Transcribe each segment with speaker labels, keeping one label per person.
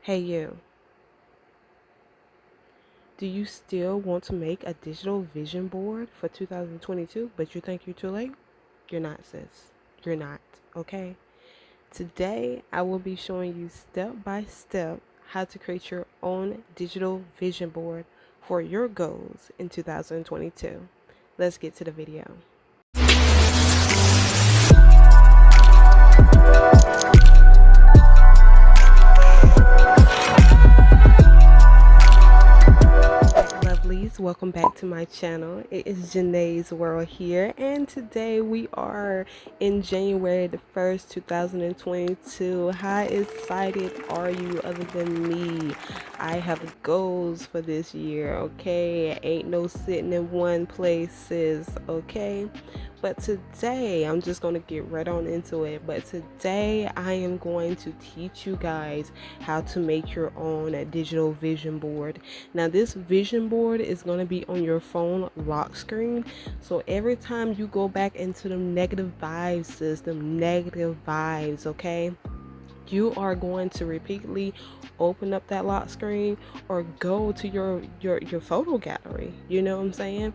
Speaker 1: Hey you, do you still want to make a digital vision board for 2022, but you think you're too late? You're not, sis. You're not, okay? Today, I will be showing you step by step how to create your own digital vision board for your goals in 2022. Let's get to the video. Lovelies, welcome back to my channel. It is Jenai's World here, and today we are in January the 1st, 2022. How excited are you other than me? I have goals for this year, okay? Ain't no sitting in one place, sis, okay? But today, I'm just going to get right on into it. But today, I am going to teach you guys how to make your own digital vision board. Now, this vision board is going to be on your phone lock screen. So every time you go back into the negative vibes system, negative vibes, okay? You are going to repeatedly open up that lock screen or go to your photo gallery. You know what I'm saying?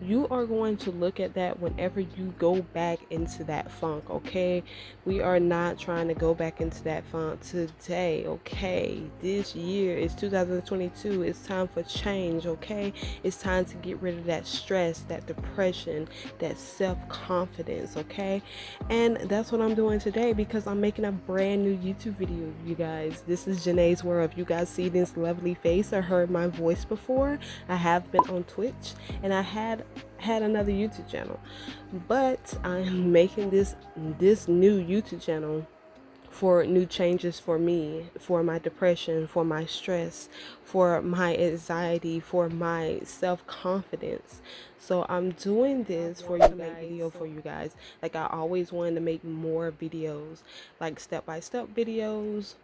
Speaker 1: You are going to look at that whenever you go back into that funk, okay? We are not trying to go back into that funk today, okay? This year is 2022. It's time for change, okay? It's time to get rid of that stress, that depression, that self-confidence, okay? And that's what I'm doing today because I'm making a brand new YouTube video, you guys. This is Jenai's World. If you guys see this lovely face or heard my voice before, I have been on Twitch and I had another YouTube channel, but I'm making this new YouTube channel for new changes for me, for my depression, for my stress, for my anxiety, for my self-confidence. So I'm doing this for you guys, video for you guys. Like, I always wanted to make more videos, like step-by-step videos,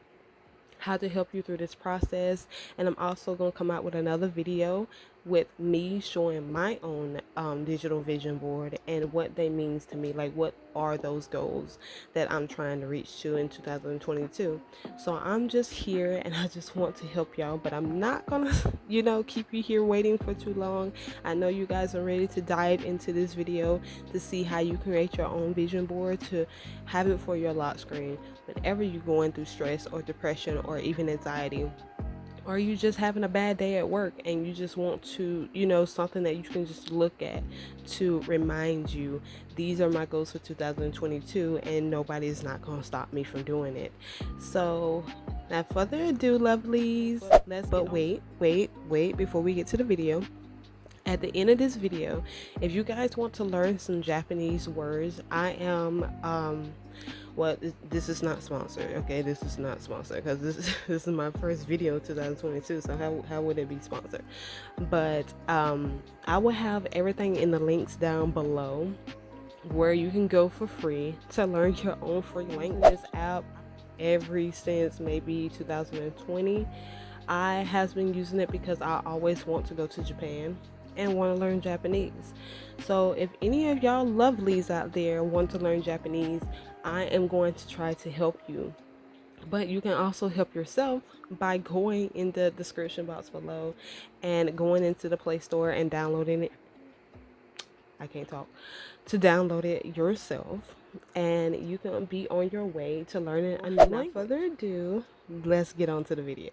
Speaker 1: how to help you through this process. And I'm also going to come out with another video with me showing my own digital vision board and what they means to me, like what are those goals that I'm trying to reach to in 2022. So I'm just here and I just want to help y'all, but I'm not gonna keep you here waiting for too long. I know you guys are ready to dive into this video to see how you create your own vision board to have it for your lock screen whenever you're going through stress or depression or even anxiety, or you just having a bad day at work and you just want to, something that you can just look at to remind you, these are my goals for 2022 and nobody is not going to stop me from doing it. So without further ado, lovelies, wait before we get to the video. At the end of this video, if you guys want to learn some Japanese words, I am well, this is not sponsored, okay? This is not sponsored because this is my first video 2022, so how would it be sponsored? But I will have everything in the links down below where you can go for free to learn your own free language. This app ever since maybe 2020. I has been using it because I always want to go to Japan and want to learn Japanese. So if any of y'all lovelies out there want to learn Japanese, I am going to try to help you. But you can also help yourself by going in the description box below and going into the Play Store and downloading it. I can't talk. To download it yourself, and you can be on your way to learning a new language. Without further ado, let's get on to the video.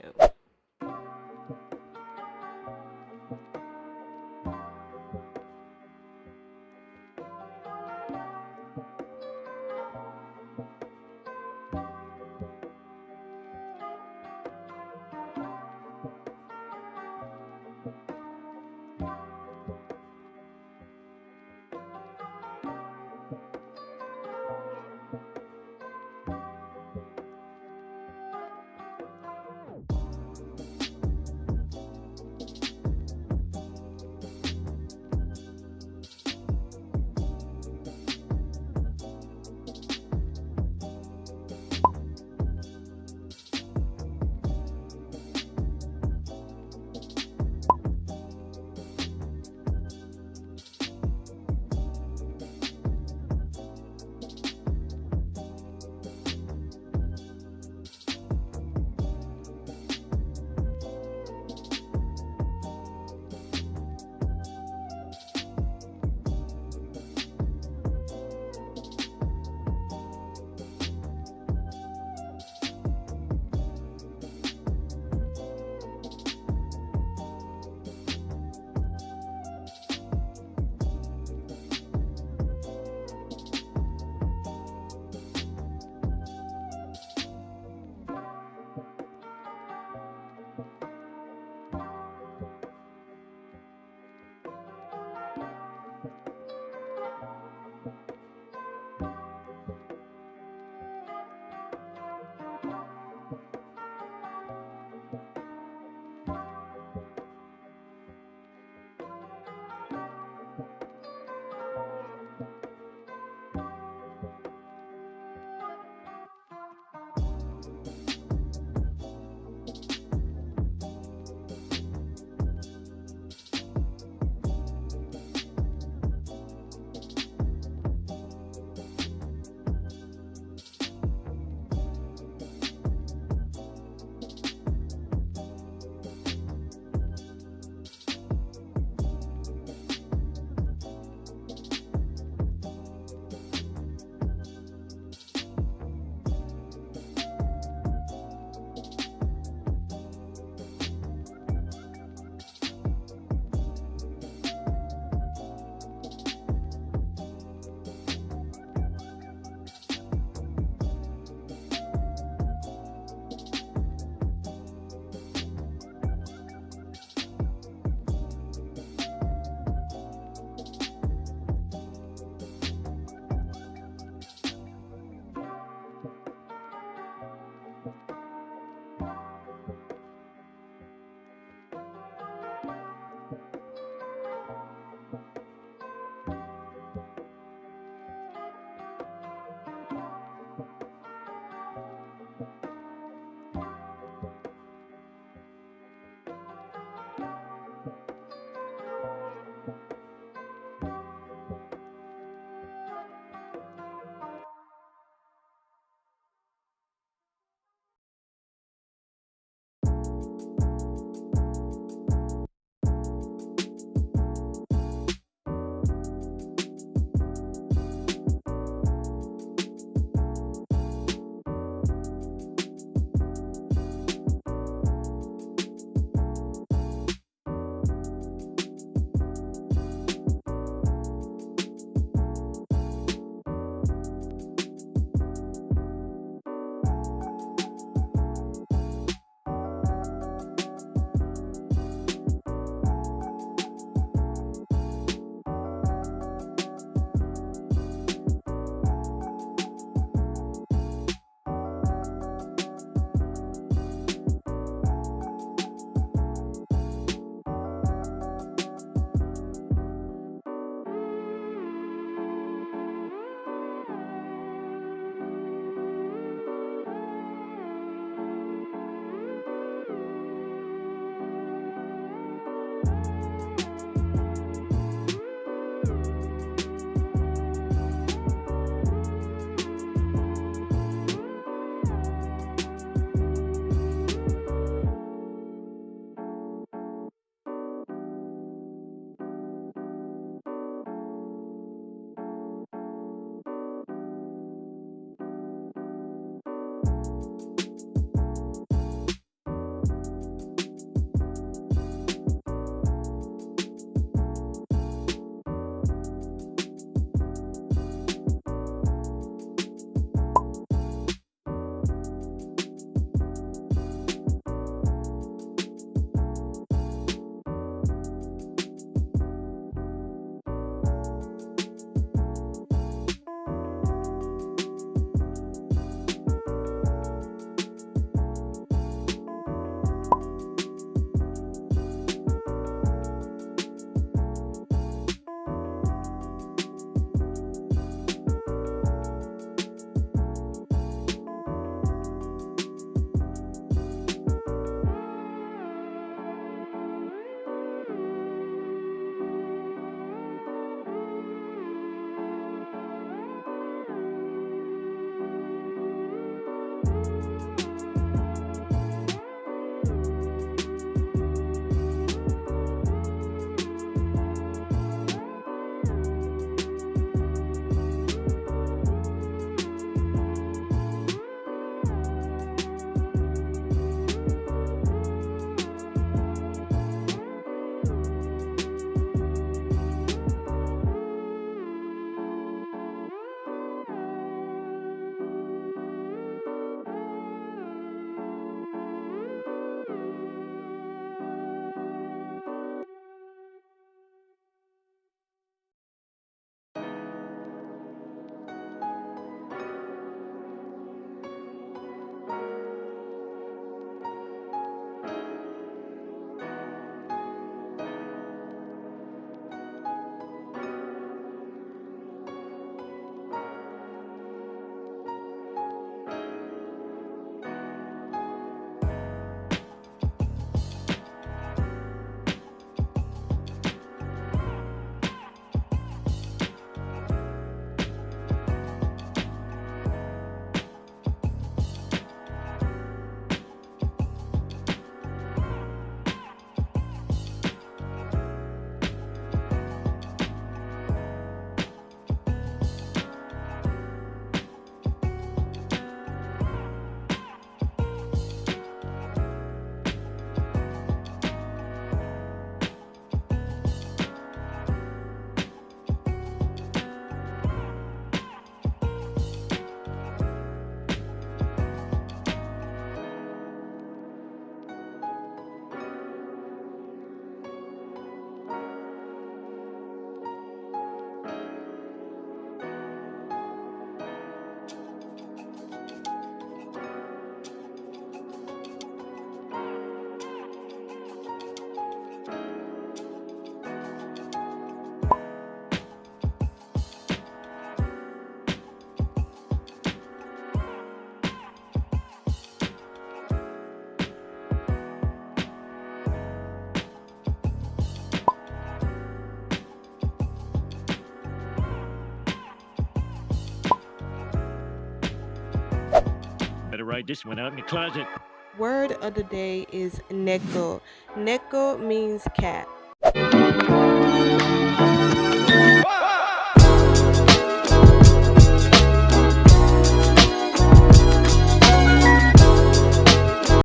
Speaker 2: Better write this one out in the closet.
Speaker 1: Word of the day is Neko. Neko means cat.